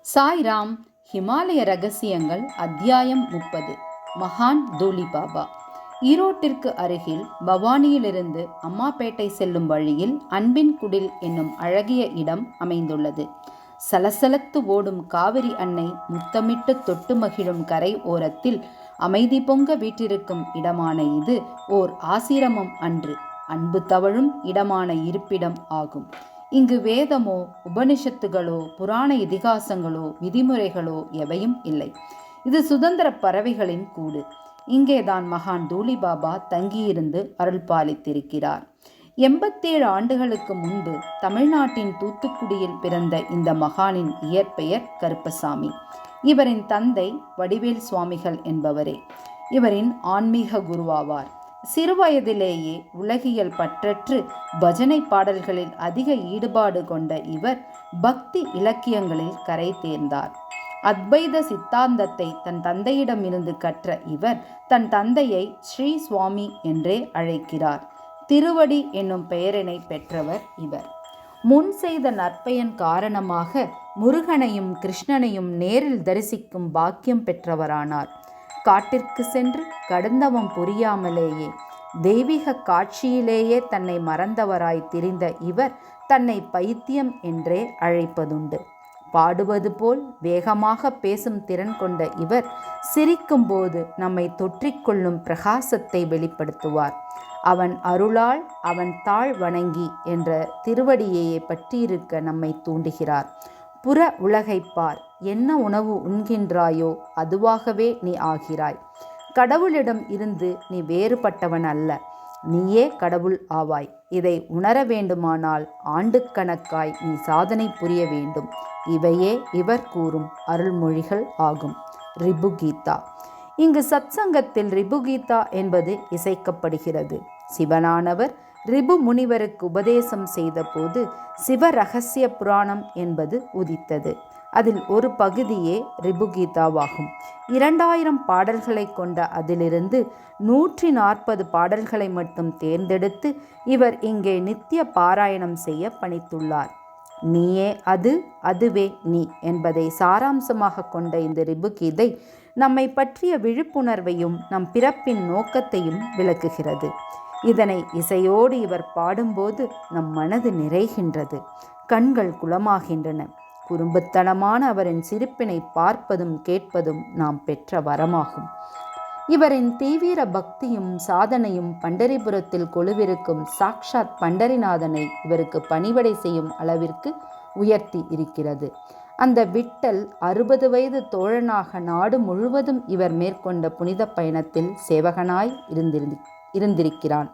சாய்ராம் ஹிமாலய ரகசியங்கள் அத்தியாயம் 30. மகான் தூலி பாபா. ஈரோட்டிற்கு அருகில் பவானியிலிருந்து அம்மாப்பேட்டை செல்லும் வழியில் அன்பின் குடில் என்னும் அழகிய இடம் அமைந்துள்ளது. சலசலத்து ஓடும் காவிரி அன்னை முத்தமிட்டு தொட்டு மகிழும் கரை ஓரத்தில் அமைதி பொங்க வீற்றிருக்கும் இடமான இது ஓர் ஆசிரமம் அன்று, அன்பு தவழும் இடமான இருப்பிடம் ஆகும். இங்கு வேதமோ உபனிஷத்துகளோ புராண இதிகாசங்களோ விதிமுறைகளோ எவையும் இல்லை. இது சுதந்திர பறவைகளின் கூடு. இங்கேதான் மகான் தூலி பாபா தங்கியிருந்து அருள் பாலித்திருக்கிறார். 87 ஆண்டுகளுக்கு முன்பு தமிழ்நாட்டின் தூத்துக்குடியில் பிறந்த இந்த மகானின் இயற்பெயர் கருப்பசாமி. இவரின் தந்தை வடிவேல் சுவாமிகள் என்பவரே. இவரின் ஆன்மீக குருவாவார். சிறுவயதிலேயே உலகியல் பற்றற்று பஜனை பாடல்களில் அதிக ஈடுபாடு கொண்ட இவர் பக்தி இலக்கியங்களில் கரை தேர்ந்தார். அத்வைத சித்தாந்தத்தை தன் தந்தையிடம் இருந்து கற்ற இவர் தன் தந்தையை ஸ்ரீ சுவாமி என்றே அழைக்கிறார். திருவடி என்னும் பெயரினை பெற்றவர் இவர். முன் செய்த நற்பயன் காரணமாக முருகனையும் கிருஷ்ணனையும் நேரில் தரிசிக்கும் பாக்கியம் பெற்றவரானார். காட்டிற்கு சென்று கடுந்தவம் புரியாமலேயே தெய்வீக காட்சியிலேயே தன்னை மறந்தவராய் திரிந்த இவர் தன்னை பைத்தியம் என்றே அழைப்பதுண்டு. பாடுவது போல் வேகமாக பேசும் திறன் கொண்ட இவர் சிரிக்கும்போது நம்மை தொற்றிக்கொள்ளும் பிரகாசத்தை வெளிப்படுத்துவார். அவன் அருளால் அவன் தாழ் வணங்கி என்ற திருவடியையே பற்றியிருக்க நம்மை தூண்டுகிறார். புற உலகை பார், என்ன உணவு உண்கின்றாயோ அதுவாகவே நீ ஆகிறாய். கடவுளிடம் இருந்து நீ வேறுபட்டவன் அல்ல, நீயே கடவுள் ஆவாய். இதை உணர வேண்டுமானால் ஆண்டுக்கணக்காய் நீ சாதனை புரிய வேண்டும். இவையே இவர் கூறும் அருள்மொழிகள் ஆகும். ரிபுகீதா. இங்கு சத்சங்கத்தில் ரிபுகீதா என்பது இசைக்கப்படுகிறது. சிவனானவர் ரிபு முனிவருக்கு உபதேசம் செய்த போது சிவ ரகசிய புராணம் என்பது உதித்தது. அதில் ஒரு பகுதியே ரிபுகீதாவாகும். 2000 பாடல்களை கொண்ட அதிலிருந்து 140 பாடல்களை மட்டும் தேர்ந்தெடுத்து இவர் இங்கே நித்திய பாராயணம் செய்ய பணித்துள்ளார். நீயே அது, அதுவே நீ என்பதை சாராம்சமாக கொண்ட இந்த ரிபுகீதை நம்மை பற்றிய விழிப்புணர்வையும் நம் பிறப்பின் நோக்கத்தையும் விளக்குகிறது. இதனை இசையோடு இவர் பாடும்போது நம் மனது நிறைகின்றது, கண்கள் குளமாகின்றன. குறும்புத்தனமான அவரின் சிரிப்பினை பார்ப்பதும் கேட்பதும் நாம் பெற்ற வரமாகும். இவரின் தீவிர பக்தியும் சாதனையும் பண்டரிபுரத்தில் கொலுவிருக்கும் சாக்ஷாத் பண்டரிநாதனை இவருக்கு பணிவடை செய்யும் அளவிற்கு உயர்த்தி இருக்கிறது. அந்த விட்டல் 60 வயது தோழனாக நாடு முழுவதும் இவர் மேற்கொண்ட புனித பயணத்தில் சேவகனாய் இருந்திருக்கிறான்.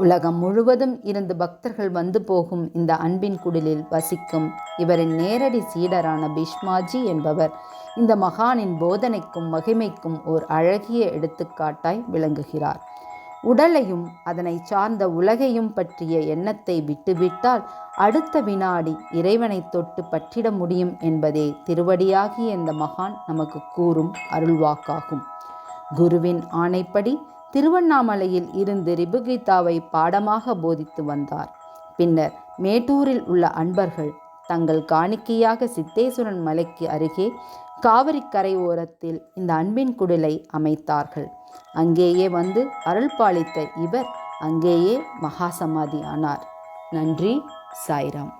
உலகம் முழுவதும் இருந்து பக்தர்கள் வந்து போகும் இந்த அன்பின் குடிலில் வசிக்கும் இவரின் நேரடி சீடரான பீஷ்மாஜி என்பவர் இந்த மகானின் போதனைக்கும் மகிமைக்கும் ஓர் அழகிய எடுத்துக்காட்டாய் விளங்குகிறார். உடலையும் அதனை சார்ந்த உலகையும் பற்றிய எண்ணத்தை விட்டுவிட்டால் அடுத்த வினாடி இறைவனை தொட்டு பற்றிட முடியும் என்பதே திருவடியாகிய இந்த மகான் நமக்கு கூறும் அருள்வாக்காகும். குருவின் ஆணைப்படி திருவண்ணாமலையில் இருந்து ரிபுகீதாவை பாடமாக போதித்து வந்தார். பின்னர் மேட்டூரில் உள்ள அன்பர்கள் தங்கள் காணிக்கையாக சித்தேஸ்வரன் மலைக்கு அருகே காவிரி கரை ஓரத்தில் இந்த அன்பின் குடிலை அமைத்தார்கள். அங்கேயே வந்து அருள் பாலித்த இவர் அங்கேயே மகாசமாதி ஆனார். நன்றி. சாய்ராம்.